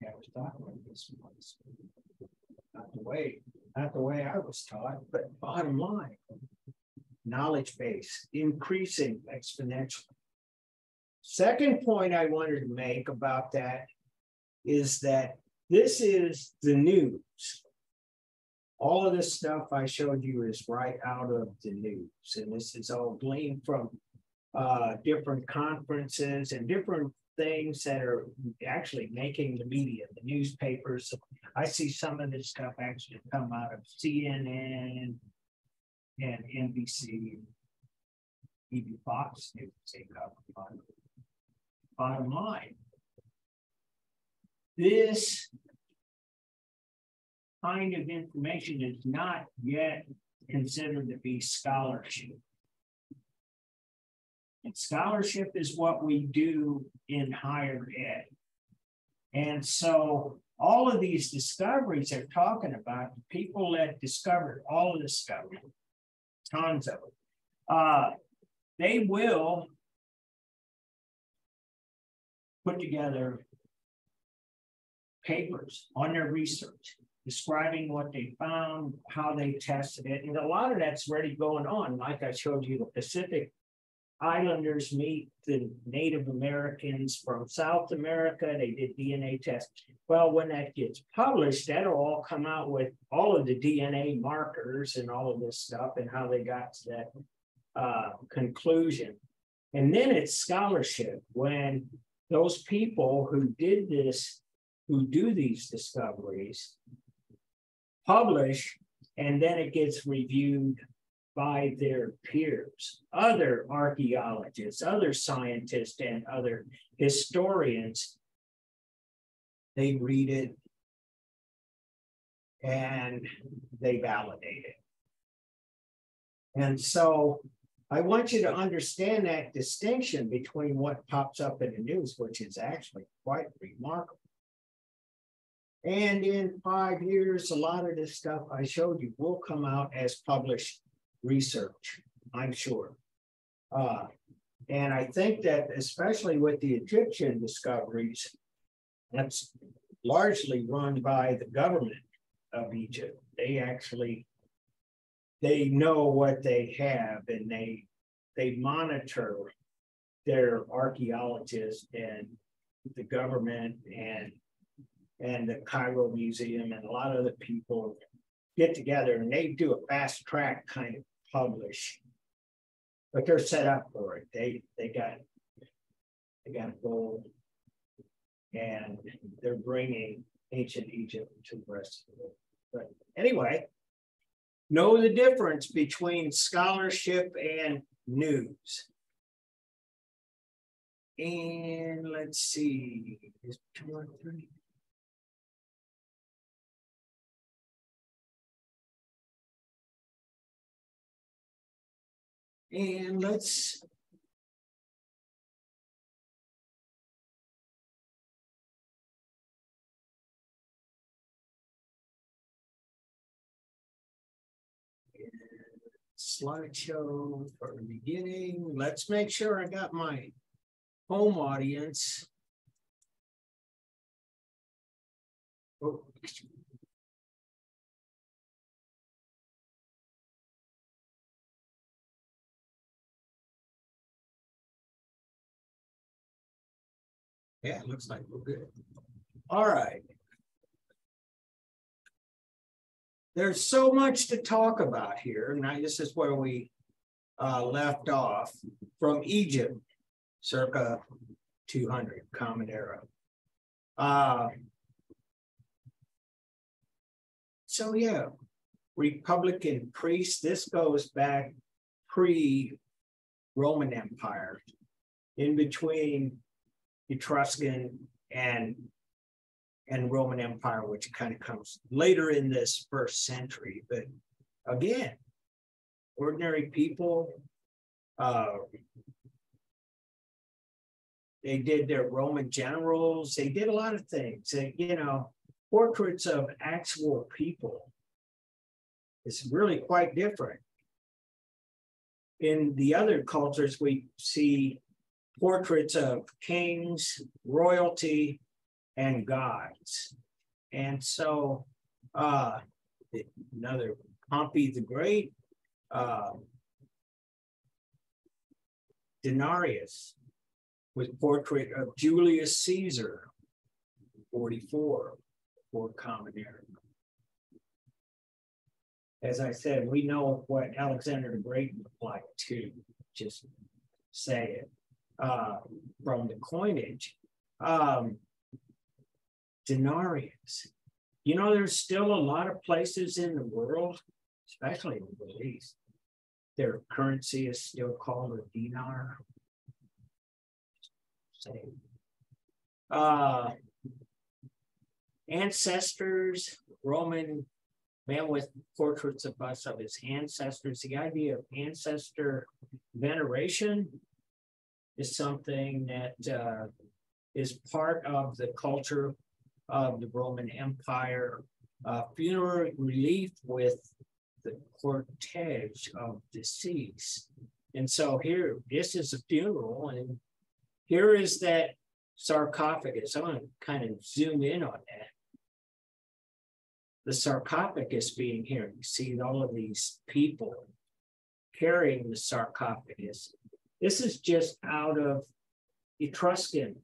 I was talking about this once. Not the way I was taught, but bottom line, knowledge base increasing exponentially. Second point I wanted to make about that is that this is the news. All of this stuff I showed you is right out of the news, and this is all gleaned from different conferences and different things that are actually making the media, the newspapers. I see some of this stuff actually come out of CNN and NBC, even Fox News take up on. Bottom line, this kind of information is not yet considered to be scholarship. And scholarship is what we do in higher ed. And so all of these discoveries they're talking about, the people that discovered all of this stuff, tons of it, they will put together papers on their research, describing what they found, how they tested it. And a lot of that's already going on. Like I showed you, the Pacific Islanders meet the Native Americans from South America. They did DNA tests. Well, when that gets published, that'll all come out with all of the DNA markers and all of this stuff and how they got to that conclusion. And then it's scholarship when those people who did this, who do these discoveries, publish, and then it gets reviewed by their peers, other archaeologists, other scientists, and other historians. They read it and they validate it. And so I want you to understand that distinction between what pops up in the news, which is actually quite remarkable. And in 5 years, a lot of this stuff I showed you will come out as published research, I'm sure. And I think that especially with the Egyptian discoveries, that's largely run by the government of Egypt. They know what they have, and they monitor their archaeologists and the government and the Cairo Museum and a lot of the people get together and they do a fast track kind of publish, but they're set up for it. They got a goal, and they're bringing ancient Egypt to the rest of the world. But anyway, know the difference between scholarship and news. And let's see, is 2:30? And let's slideshow for the beginning. Let's make sure I got my home audience. Oh. Yeah, it looks like we're good. All right. There's so much to talk about here. Now, this is where we left off from Egypt, circa 200, Common Era. So yeah, Republican priests, this goes back pre-Roman Empire, in between Etruscan and Roman Empire, which kind of comes later in this first century. But again, ordinary people, they did their Roman generals, they did a lot of things. You know, portraits of actual people is really quite different. In the other cultures, we see portraits of kings, royalty, and gods. And so another Pompey the Great, Denarius with portrait of Julius Caesar, 44 for Common Era. As I said, we know what Alexander the Great looked like too, just say it, from the coinage. Denarius. You know, there's still a lot of places in the world, especially in the Middle East, their currency is still called a dinar. Ancestors, Roman man with portraits of busts of his ancestors. The idea of ancestor veneration is something that is part of the culture of the Roman Empire. Funeral relief with the cortege of deceased. And so here, this is a funeral, and here is that sarcophagus. I'm going to kind of zoom in on that. The sarcophagus being here, you see all of these people carrying the sarcophagus. This is just out of Etruscan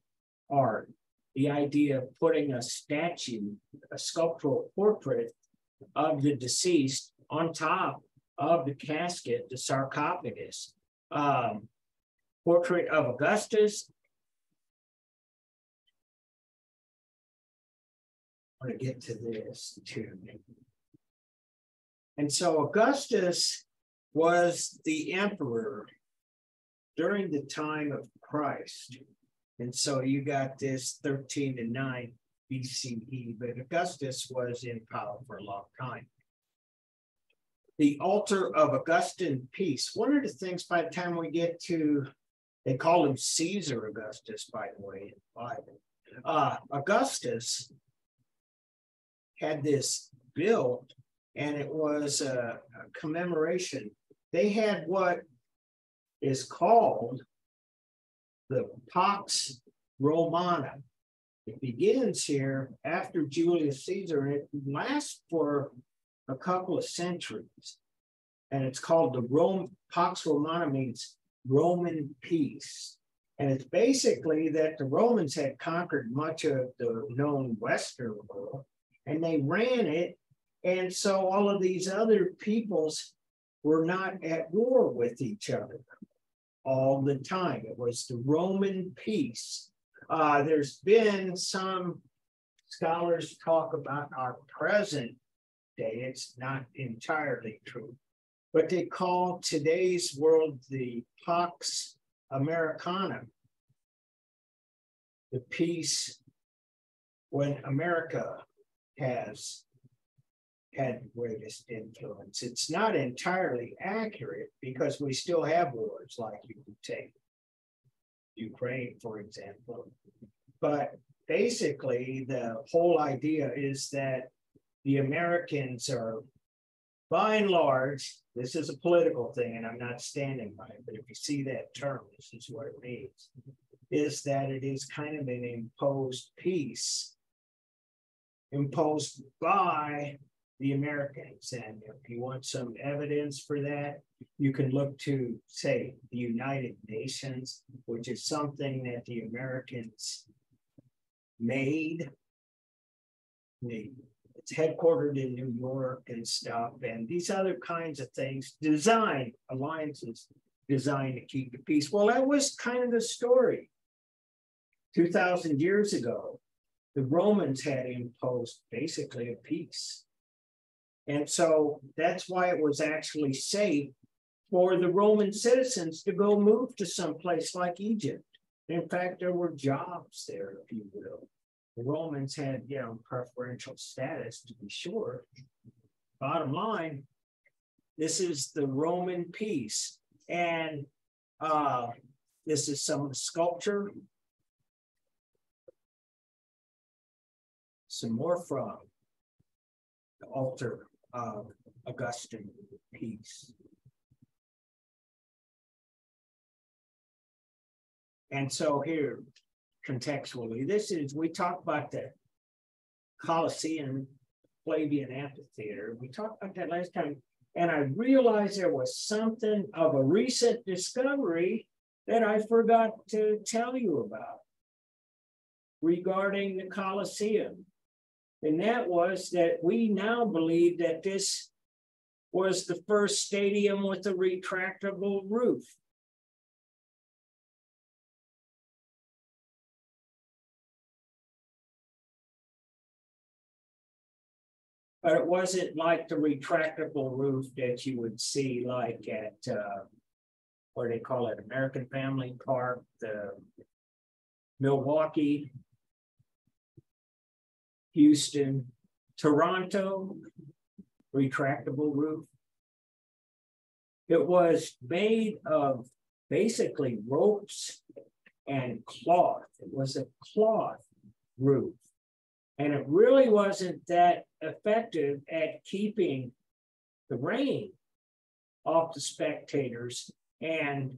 art. The idea of putting a statue, a sculptural portrait of the deceased on top of the casket, the sarcophagus. portrait of Augustus. I want to get to this too. And so Augustus was the emperor during the time of Christ. And so you got this 13 to 9 BCE, but Augustus was in power for a long time. The altar of Augustan peace. One of the things by the time we get to, they call him Caesar Augustus, by the way, in the Bible. Augustus had this built, and it was a commemoration. They had what is called the Pax Romana. It begins here after Julius Caesar, and it lasts for a couple of centuries. And it's called the Pax Romana, means Roman peace. And it's basically that the Romans had conquered much of the known Western world, and they ran it. And so all of these other peoples were not at war with each other all the time. It was the Roman peace. There's been some scholars talk about our present day. It's not entirely true, but they call today's world the Pax Americana, the peace when America has had the greatest influence. It's not entirely accurate because we still have wars, like you could take Ukraine, for example. But basically, the whole idea is that the Americans are, by and large, this is a political thing, and I'm not standing by it, but if you see that term, this is what it means, is that it is kind of an imposed peace, imposed by the Americans. And if you want some evidence for that, you can look to, say, the United Nations, which is something that the Americans made. It's headquartered in New York and stuff, and these other kinds of things, designed, alliances designed to keep the peace. Well, that was kind of the story. 2,000 years ago, the Romans had imposed basically a peace. And so that's why it was actually safe for the Roman citizens to go move to some place like Egypt. In fact, there were jobs there, if you will. The Romans had, preferential status, to be sure. Bottom line, this is the Roman peace. And this is some of the sculpture. Some more from the altar of Augustan peace. And so here, contextually, we talked about the Colosseum, Flavian Amphitheater. We talked about that last time, and I realized there was something of a recent discovery that I forgot to tell you about regarding the Colosseum. And that was that we now believe that this was the first stadium with a retractable roof. But it wasn't like the retractable roof that you would see like at, what do they call it, American Family Park, the Milwaukee, Houston, Toronto, retractable roof. It was made of basically ropes and cloth. It was a cloth roof. And it really wasn't that effective at keeping the rain off the spectators and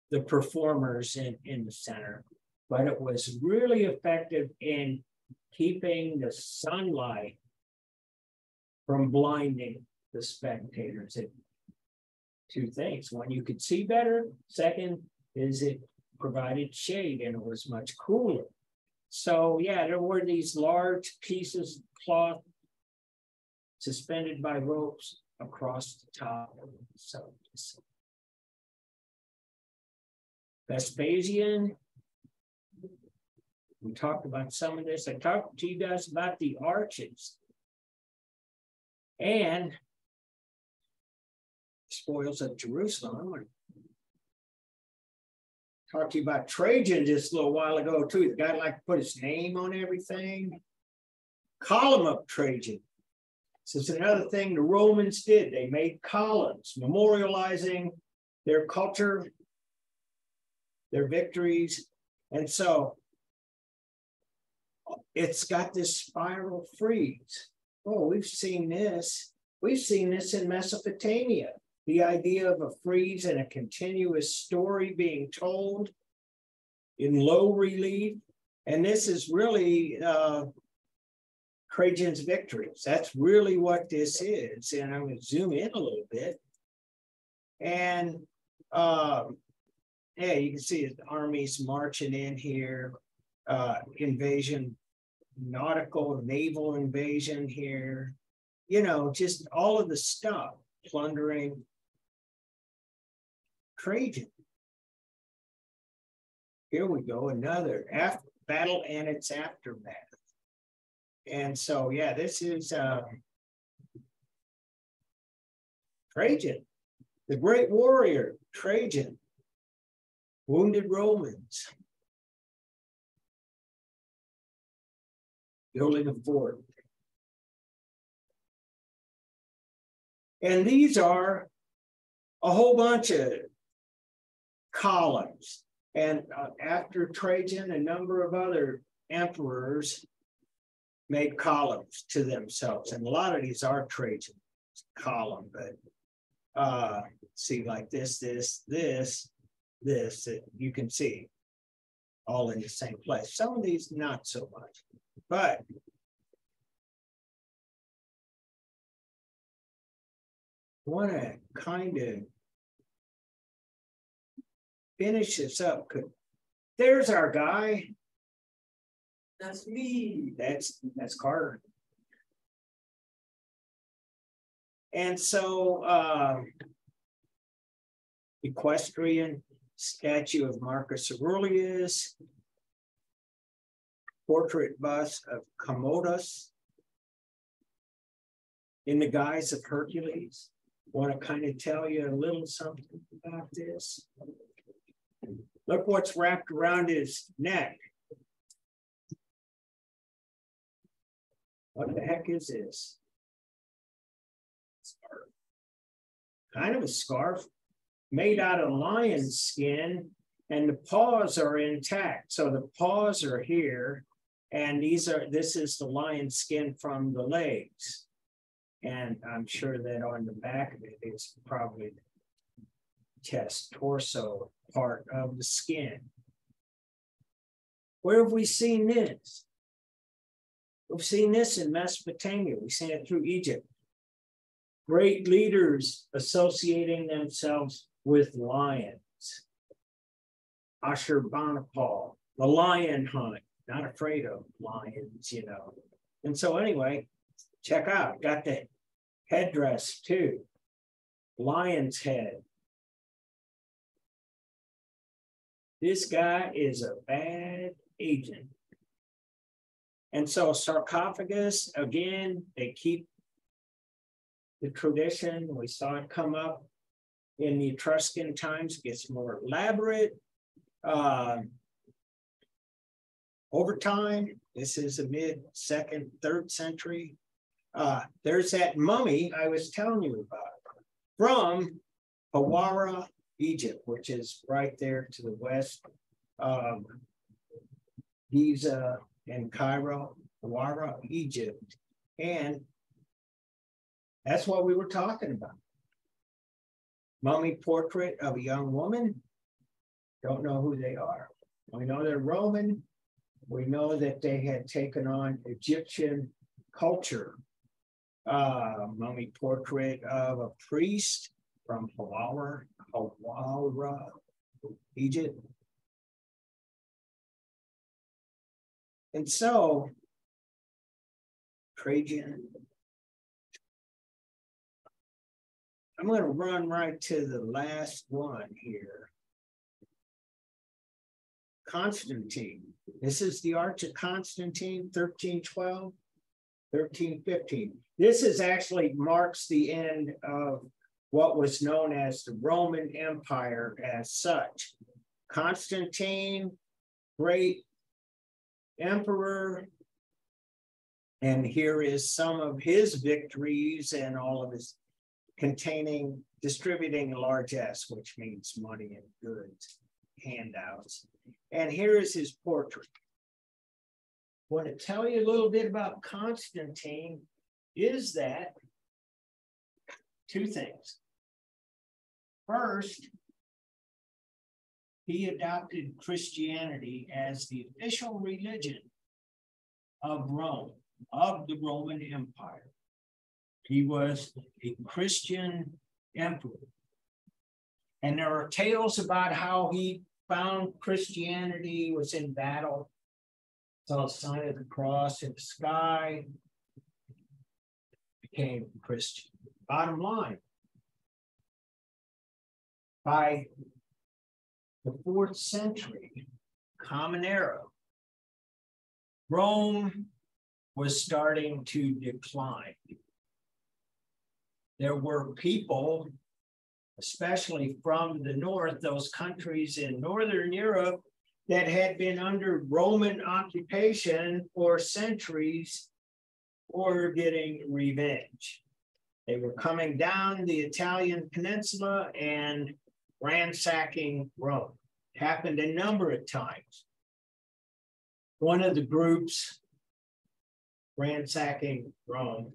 the performers in the center. But it was really effective in keeping the sunlight from blinding the spectators. Two things. One, you could see better. Second is it provided shade and it was much cooler. So yeah, there were these large pieces of cloth suspended by ropes across the top. So Vespasian. We talked about some of this. I talked to you guys about the arches and spoils of Jerusalem. I'm going to talk to you about Trajan just a little while ago too. The guy like to put his name on everything. Column of Trajan. This is another thing the Romans did. They made columns, memorializing their culture, their victories. And so it's got this spiral frieze. Oh, we've seen this. We've seen this in Mesopotamia. The idea of a frieze and a continuous story being told in low relief. And this is really Trajan's victories. That's really what this is. And I'm going to zoom in a little bit. And yeah, you can see the armies marching in here, invasion, nautical, naval invasion here, you know, just all of the stuff, plundering Trajan. Here we go, another battle and its aftermath. And so, yeah, this is Trajan, the great warrior, Trajan, wounded Romans, building a fort. And these are a whole bunch of columns. And after Trajan, a number of other emperors made columns to themselves. And a lot of these are Trajan column, but see like this, you can see all in the same place. Some of these not so much, but I want to kind of finish this up. There's our guy. That's me. That's Carter. And so equestrian statue of Marcus Aurelius, portrait bust of Commodus in the guise of Hercules. Want to kind of tell you a little something about this. Look what's wrapped around his neck. What the heck is this? Scarf. Kind of a scarf made out of lion skin, and the paws are intact. So the paws are here, and this is the lion skin from the legs. And I'm sure that on the back of it is probably the chest, torso part of the skin. Where have we seen this? We've seen this in Mesopotamia. We've seen it through Egypt. Great leaders associating themselves with lions. Ashurbanipal, the lion hunt, not afraid of lions, you know. And so anyway, check out, got the headdress too. Lion's head. This guy is a bad agent. And so sarcophagus, again, they keep the tradition. We saw it come up in the Etruscan times, it gets more elaborate. Over time, this is a mid-2nd, 3rd century. There's that mummy I was telling you about from Hawara, Egypt, which is right there to the west of Giza and Cairo, Hawara, Egypt. And that's what we were talking about. Mummy portrait of a young woman. Don't know who they are. We know they're Roman. We know that they had taken on Egyptian culture. Mummy portrait of a priest from Hawara, Egypt. And so, Trajan, I'm going to run right to the last one here. Constantine. This is the Arch of Constantine, 1312, 1315. This is actually marks the end of what was known as the Roman Empire as such. Constantine, great emperor, and here is some of his victories and all of his distributing largesse, which means money and goods, handouts. And here is his portrait. I want to tell you a little bit about Constantine is that two things. First, he adopted Christianity as the official religion of Rome, of the Roman Empire. He was a Christian emperor. And there are tales about how he found Christianity, was in battle, saw a sign of the cross in the sky, became Christian. Bottom line, by the 4th century, Common Era, Rome was starting to decline. There were people, especially from the north, those countries in Northern Europe that had been under Roman occupation for centuries, or getting revenge. They were coming down the Italian peninsula and ransacking Rome. It happened a number of times. One of the groups ransacking Rome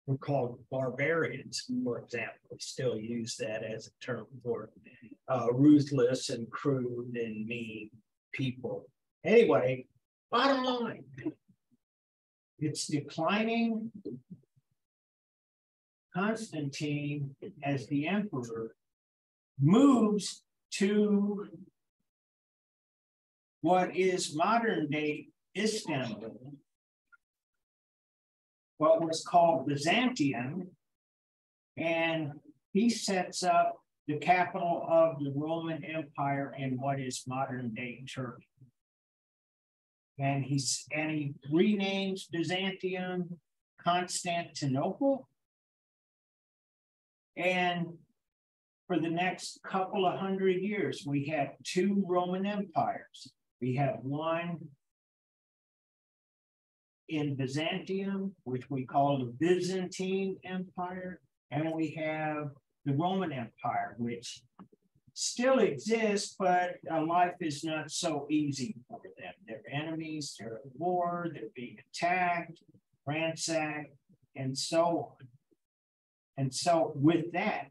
were called barbarians, for example. We still use that as a term for ruthless and crude and mean people. Anyway, bottom line, it's declining. Constantine, as the emperor, moves to what is modern day Istanbul, what was called Byzantium, and he sets up the capital of the Roman Empire in what is modern day Turkey. And he renames Byzantium Constantinople. And for the next couple of 100 years, we had 2 Roman empires. We have one in Byzantium, which we call the Byzantine Empire, and we have the Roman Empire, which still exists, but life is not so easy for them. They're enemies, they're at war, they're being attacked, ransacked, and so on. And so with that,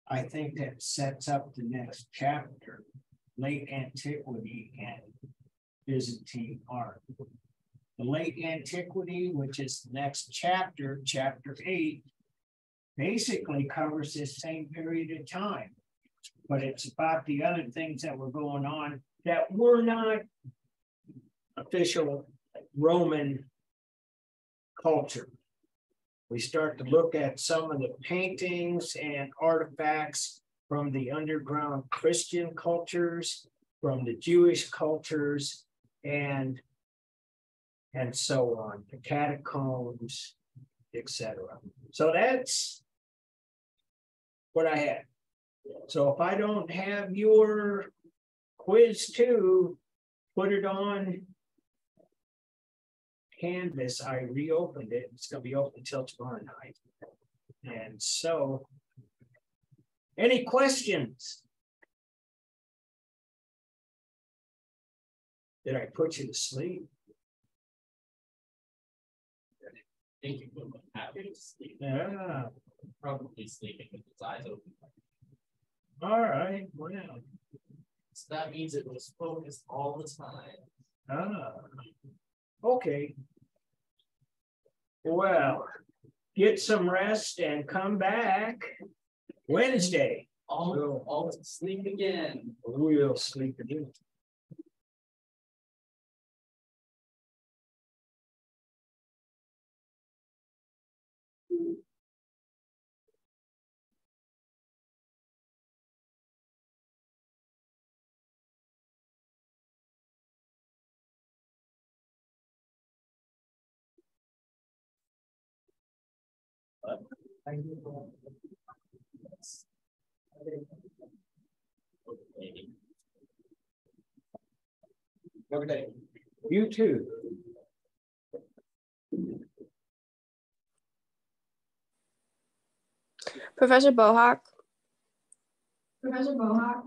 I think that sets up the next chapter, late antiquity and Byzantine art. The late antiquity, which is the next chapter, chapter 8, basically covers this same period of time, but it's about the other things that were going on that were not official Roman culture. We start to look at some of the paintings and artifacts from the underground Christian cultures, from the Jewish cultures, and so on, the catacombs, etc. So that's what I had. So if I don't have your quiz too, put it on Canvas. I reopened it. It's going to be open until tomorrow night. And so, any questions? Did I put you to sleep? I think you put him happy to sleep. Yeah. Probably sleeping with his eyes open. All right. Well. So that means it was focused all the time. Okay. Well, get some rest and come back Wednesday. All sleep again. We'll sleep again. Okay. You too. Professor Bohawk. Professor Bohawk.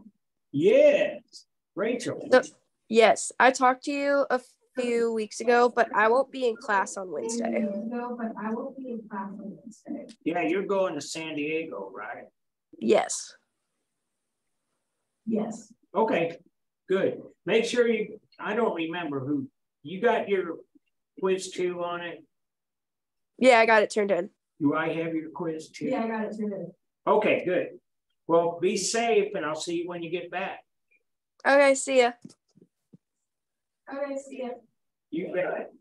Yes, Rachel. Yes, I talked to you a few weeks ago, but I won't be in class on Wednesday. Yeah, you're going to San Diego, right? Yes. Yes. Okay, good. Make sure you, I don't remember who, you got your quiz 2 on it? Yeah, I got it turned in. Do I have your quiz 2? Yeah, I got it too. Okay, good. Well, be safe and I'll see you when you get back. Okay, see ya. Okay, see ya. You bet.